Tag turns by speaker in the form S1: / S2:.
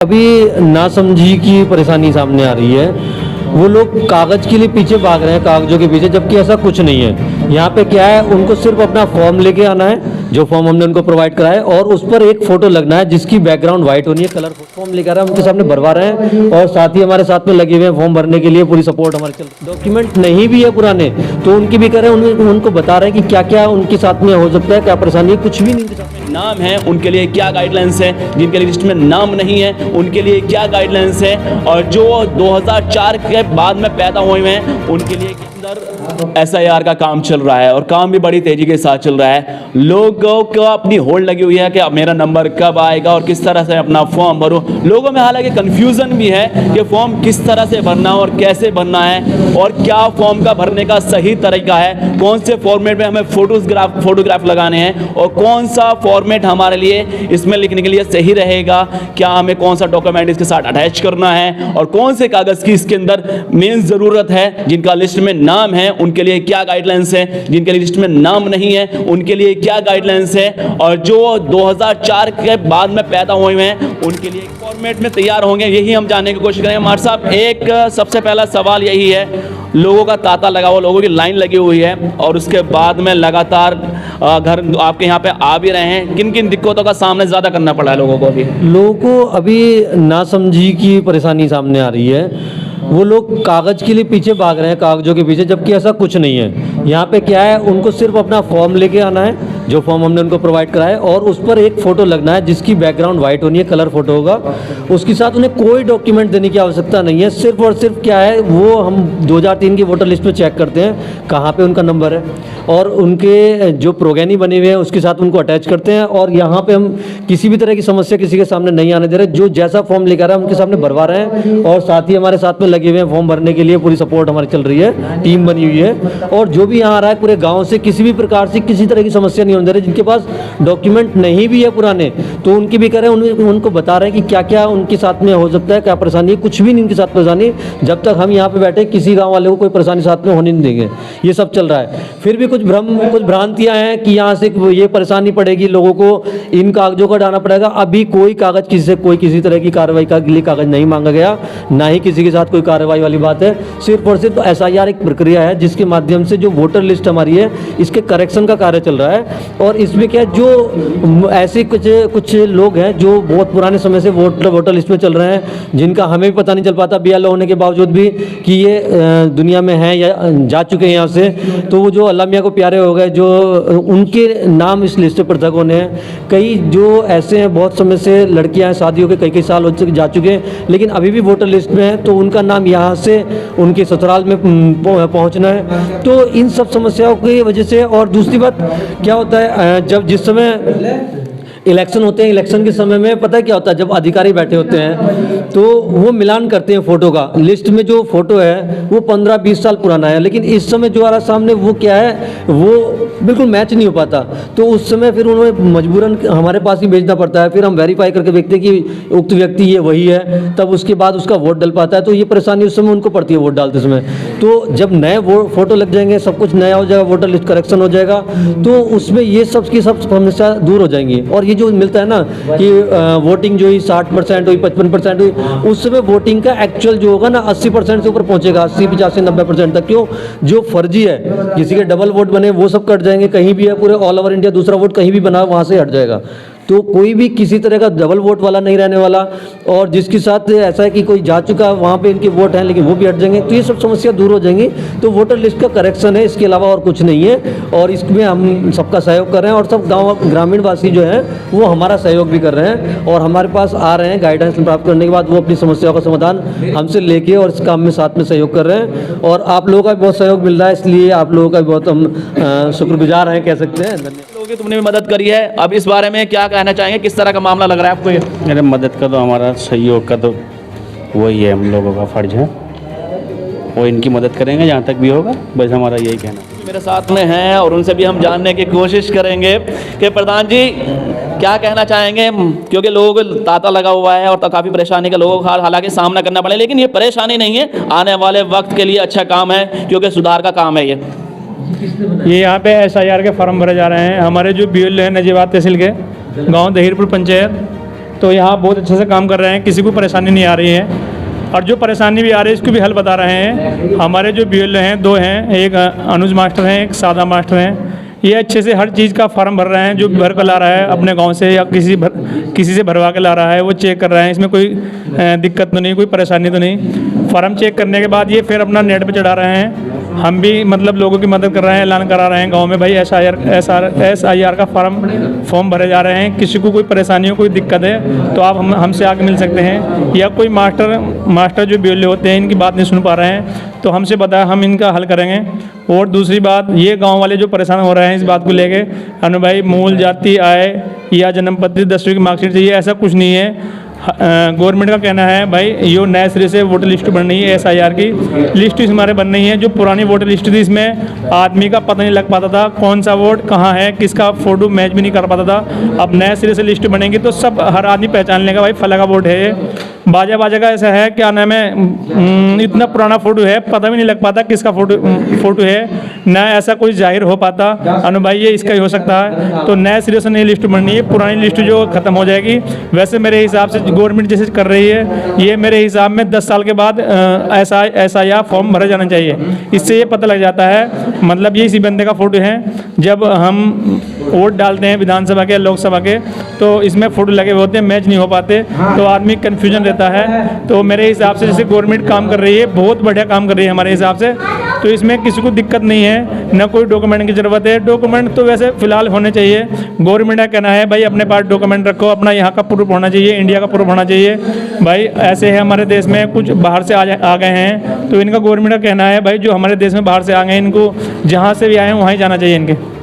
S1: अभी नासमझी की परेशानी सामने आ रही है। वो लोग कागज़ के लिए पीछे भाग रहे हैं, कागज़ों के पीछे, जबकि ऐसा कुछ नहीं है। यहाँ पे क्या है, उनको सिर्फ अपना फॉर्म लेके आना है, जो फॉर्म हमने उनको प्रोवाइड कराया है, और उस पर एक फ़ोटो लगना है जिसकी बैकग्राउंड वाइट होनी है। कलर फॉर्म लेकर आ रहे हैं, उनके सामने भरवा रहे हैं, और साथ ही हमारे साथ में लगे हुए हैं फॉर्म भरने के लिए। पूरी सपोर्ट हमारे चल रही है। डॉक्यूमेंट नहीं भी है पुराने, तो उनकी भी करें, उनको बता रहे हैं कि क्या क्या उनके साथ में हो सकता है, क्या परेशानी है। कुछ भी नहीं उनके साथ में
S2: नाम है उनके लिए क्या गाइडलाइंस है, जिनके लिस्ट में नाम नहीं है उनके लिए क्या गाइडलाइंस है, और जो 2004 के बाद में पैदा हुए हैं उनके लिए अंदर SIR का काम चल रहा है, और काम भी बड़ी तेजी के साथ चल रहा है। लोगों को अपनी होल्ड लगी हुई है कि अब मेरा नंबर कब आएगा और किस तरह से अपना फॉर्म भरूं। लोगों में हालांकि कन्फ्यूज़न भी है कि फॉर्म किस तरह से भरना और कैसे भरना है, और क्या फॉर्म का भरने का सही तरीका है, कौन से फॉर्मेट में हमें फोटोग्राफ लगाने हैं, और कौन सा फॉर्मेट हमारे लिए इसमें लिखने के लिए सही रहेगा, क्या हमें कौन सा डॉक्यूमेंट इसके साथ अटैच करना है, और कौन से कागज़ की इसके अंदर मेन ज़रूरत है। जिनका लिस्ट में नाम है उनके लिए क्या गाइडलाइंस है, जिनके लिस्ट में नाम नहीं है उनके लिए क्या गाइडलाइंस है, और जो 2004 के बाद में पैदा हुए हैं उनके लिए फॉर्मेट में तैयार होंगे। यही हम जानने की कोशिश करेंगे। हमारे साहब, एक सबसे पहला सवाल यही है, लोगों का तांता लगा हुआ, लोगों की लाइन लगी हुई है, और उसके बाद में लगातार घर आपके यहाँ पे आ भी रहे हैं। किन किन दिक्कतों का सामना ज़्यादा करना पड़ा है लोगों को अभी?
S1: लोगों को अभी नासमझी की परेशानी सामने आ रही है। वो लोग कागज़ के लिए पीछे भाग रहे हैं, कागज़ों के पीछे, जबकि ऐसा कुछ नहीं है। यहाँ पे क्या है, उनको सिर्फ अपना फॉर्म लेके आना है, जो फॉर्म हमने उनको प्रोवाइड कराया है, और उस पर एक फ़ोटो लगना है जिसकी बैकग्राउंड वाइट होनी है, कलर फोटो होगा। उसके साथ उन्हें कोई डॉक्यूमेंट देने की आवश्यकता नहीं है। सिर्फ और सिर्फ क्या है, वो हम 2003 की वोटर लिस्ट में चेक करते हैं कहाँ पे उनका नंबर है, और उनके जो प्रोगेनी बने हुए हैं उसके साथ उनको अटैच करते हैं। और यहाँ पे हम किसी भी तरह की समस्या किसी के सामने नहीं आने दे रहे। जो जैसा फॉर्म लेकर आ रहा है उनके सामने भरवा रहे हैं, और साथ ही हमारे साथ में लगे हुए हैं फॉर्म भरने के लिए। पूरी सपोर्ट हमारी चल रही है, टीम बनी हुई है, और जो भी यहाँ आ रहा है पूरे गाँव से किसी भी प्रकार से किसी तरह की समस्या नहीं होने दे रही। जिनके पास डॉक्यूमेंट नहीं भी है पुराने, तो उनकी भी करें, उनको बता रहे हैं कि क्या क्या उनके साथ में हो सकता है, क्या परेशानी है। कुछ भी नहीं उनके साथ परेशानी। जब तक हम यहाँ पे बैठे किसी गांव वाले को कोई परेशानी साथ में होने नहीं देंगे। ये सब चल रहा है। फिर भी कुछ भ्रांतियां हैं कि यहाँ से ये परेशानी पड़ेगी, लोगों को इन कागजों को हटाना पड़ेगा। अभी कोई कागज किसी से कोई किसी तरह की कार्रवाई के लिए कागज नहीं मांगा गया, ना ही किसी के साथ कोई कार्रवाई वाली बात है। सिर्फ और सिर्फ SIR एक प्रक्रिया है जिसके माध्यम से जो वोटर लिस्ट हमारी है इसके करेक्शन का कार्य चल रहा है। और इसमें क्या है, जो ऐसे कुछ लोग हैं जो बहुत पुराने समय से वोटर लिस्ट में चल रहे हैं, जिनका हमें भी पता नहीं चल पाता BLO होने के बावजूद भी कि ये दुनिया में हैं या जा चुके हैं यहाँ से। तो वो जो अल्लाह मियाँ को प्यारे हो गए, जो उनके नाम इस लिस्ट पर पृथक होने हैं। कई जो ऐसे हैं, बहुत समय से लड़कियाँ हैं, शादी हो के कई साल हो जा चुके हैं, लेकिन अभी भी वोटर लिस्ट में हैं, तो उनका नाम यहाँ से उनके ससुराल में पहुँचना है। तो इन सब समस्याओं की वजह से। और दूसरी बात क्या होता है, जब जिस समय इलेक्शन होते हैं, इलेक्शन के समय में पता है क्या होता है, जब अधिकारी बैठे होते हैं तो वो मिलान करते हैं फ़ोटो का। लिस्ट में जो फ़ोटो है वो 15-20 साल पुराना है, लेकिन इस समय जो आ रहा सामने वो क्या है, वो बिल्कुल मैच नहीं हो पाता। तो उस समय फिर उन्हें मजबूरन हमारे पास ही भेजना पड़ता है। फिर हम वेरीफाई करके देखते हैं कि उक्त व्यक्ति ये वही है, तब उसके बाद उसका वोट डल पाता है। तो ये परेशानी उस समय उनको पड़ती है वोट डालते समय। तो जब नए फ़ोटो लग जाएंगे, सब कुछ नया हो जाएगा, वोटर लिस्ट करेक्शन हो जाएगा, तो उसमें ये सब की सब समस्या दूर हो जाएंगी। और ये जो मिलता है ना कि वोटिंग जो ही 60% हुई, 55% हुई, उस समय वोटिंग का एक्चुअल जो होगा ना 80% से ऊपर पहुंचेगा, 80, 85, 90% तक। क्यों? जो फर्जी है, किसी के डबल वोट बने वो सब कट जाएंगे। कहीं भी है पूरे ऑल ओवर इंडिया दूसरा वोट कहीं भी बना वहाँ से हट जाएगा। तो कोई भी किसी तरह का डबल वोट वाला नहीं रहने वाला। और जिसके साथ ऐसा है कि कोई जा चुका वहाँ पे इनके वोट हैं लेकिन वो भी हट जाएंगे, तो ये सब समस्या दूर हो जाएंगी। तो वोटर लिस्ट का करेक्शन है, इसके अलावा और कुछ नहीं है। और इसमें हम सबका सहयोग कर रहे हैं, और सब गाँव ग्रामीण वासी जो हैं वो हमारा सहयोग भी कर रहे हैं, और हमारे पास आ रहे हैं। गाइडेंस प्राप्त करने के बाद वो अपनी समस्याओं का समाधान हमसे लेके और इस काम में साथ में सहयोग कर रहे हैं। और आप लोगों का भी बहुत सहयोग मिल रहा है, इसलिए आप लोगों का भी बहुत हम शुक्रगुजार हैं, कह सकते हैं। धन्यवाद।
S2: तुमने भी मदद करी है, अब इस बारे में क्या कहना चाहेंगे, किस तरह का मामला लग रहा है आपको ये?
S3: मेरे मदद का तो हमारा सहयोग का तो वही है, हम लोगों का फर्ज है, वो इनकी मदद करेंगे जहाँ तक भी होगा, बस हमारा यही कहना है।
S2: मेरे साथ में हैं और उनसे भी हम जानने की कोशिश करेंगे कि प्रधान जी क्या कहना चाहेंगे, क्योंकि लोगों को तांता लगा हुआ है और तो काफ़ी परेशानी का लोगों को हालांकि सामना करना पड़े, लेकिन ये परेशानी नहीं है, आने वाले वक्त के लिए अच्छा काम है, क्योंकि सुधार का काम है ये।
S4: यहाँ पे SIR के फॉर्म भरे जा रहे हैं। हमारे जो BLO है नजीबाद तहसील के, गांव दहीरपुर पंचायत, तो यहाँ बहुत अच्छे से काम कर रहे हैं, किसी को परेशानी नहीं आ रही है। और जो परेशानी भी आ रही है इसको भी हल बता रहे हैं। हमारे जो BLO हैं 2 हैं, एक अनुज मास्टर हैं, एक सादा मास्टर हैं। ये अच्छे से हर चीज़ का फॉर्म भर रहे हैं, जो भर कर ला रहा है अपने गांव से या किसी से भरवा के ला रहा है, वो चेक कर रहे हैं। इसमें कोई दिक्कत तो नहीं, कोई परेशानी तो नहीं। फॉर्म चेक करने के बाद ये फिर अपना नेट पे चढ़ा रहे हैं। हम भी मतलब लोगों की मदद कर रहे हैं, ऐलान करा रहे हैं गांव में, भाई SIR का फॉर्म भरे जा रहे हैं। किसी को कोई परेशानी हो, कोई दिक्कत है तो आप हमसे आके मिल सकते हैं। या कोई मास्टर जो BLO होते हैं इनकी बात नहीं सुन पा रहे हैं तो हमसे बताया, हम इनका हल करेंगे। और दूसरी बात, ये गांव वाले जो परेशान हो रहे हैं इस बात को लेके, अनु भाई मूल जाति आय या जन्मपत्री 10वीं की मार्कशीट चाहिए, ऐसा कुछ नहीं है। गवर्नमेंट का कहना है भाई यो नए सिरे से वोटर लिस्ट बन रही है, SIR की लिस्ट इस हमारे बन रही है। जो पुरानी वोटर लिस्ट थी इसमें आदमी का पता नहीं लग पाता था, कौन सा वोट कहाँ है, किसका फोटो मैच भी नहीं कर पाता था। अब नए सिरे से लिस्ट बनेगी तो सब हर आदमी पहचान लेगा भाई फला का वोट है ये। बाजा का ऐसा है, क्या नाम है, इतना पुराना फोटो है पता भी नहीं लग पाता किसका फोटो है, ना ऐसा कोई जाहिर हो पाता अनु भाई ये इसका ही हो सकता है। तो नए सिरे से नई लिस्ट बननी है, पुरानी लिस्ट जो खत्म हो जाएगी। वैसे मेरे हिसाब से गवर्नमेंट जैसे कर रही है, ये मेरे हिसाब में 10 साल के बाद SIR फॉर्म भरा जाना चाहिए। इससे ये पता लग जाता है, मतलब ये इसी बंदे का फोटो है। जब हम वोट डालते हैं विधानसभा के, लोकसभा के, तो इसमें फोटो लगे हुए होते हैं, मैच नहीं हो पाते तो आदमी कन्फ्यूजन रहता है। तो मेरे हिसाब से जैसे गवर्नमेंट काम कर रही है, बहुत बढ़िया काम कर रही है हमारे हिसाब से, तो इसमें किसी को दिक्कत नहीं है, ना कोई डॉक्यूमेंट की ज़रूरत है। डॉक्यूमेंट तो वैसे फ़िलहाल होने चाहिए। गवर्नमेंट का कहना है भाई अपने पास डॉक्यूमेंट रखो, अपना यहाँ का प्रूफ होना चाहिए, इंडिया का प्रूफ होना चाहिए। भाई ऐसे है हमारे देश में कुछ बाहर से आ गए हैं, तो इनका गवर्नमेंट का कहना है भाई जो हमारे देश में बाहर से आ गए हैं, इनको जहाँ से भी आए हैं वहाँ ही जाना चाहिए इनके।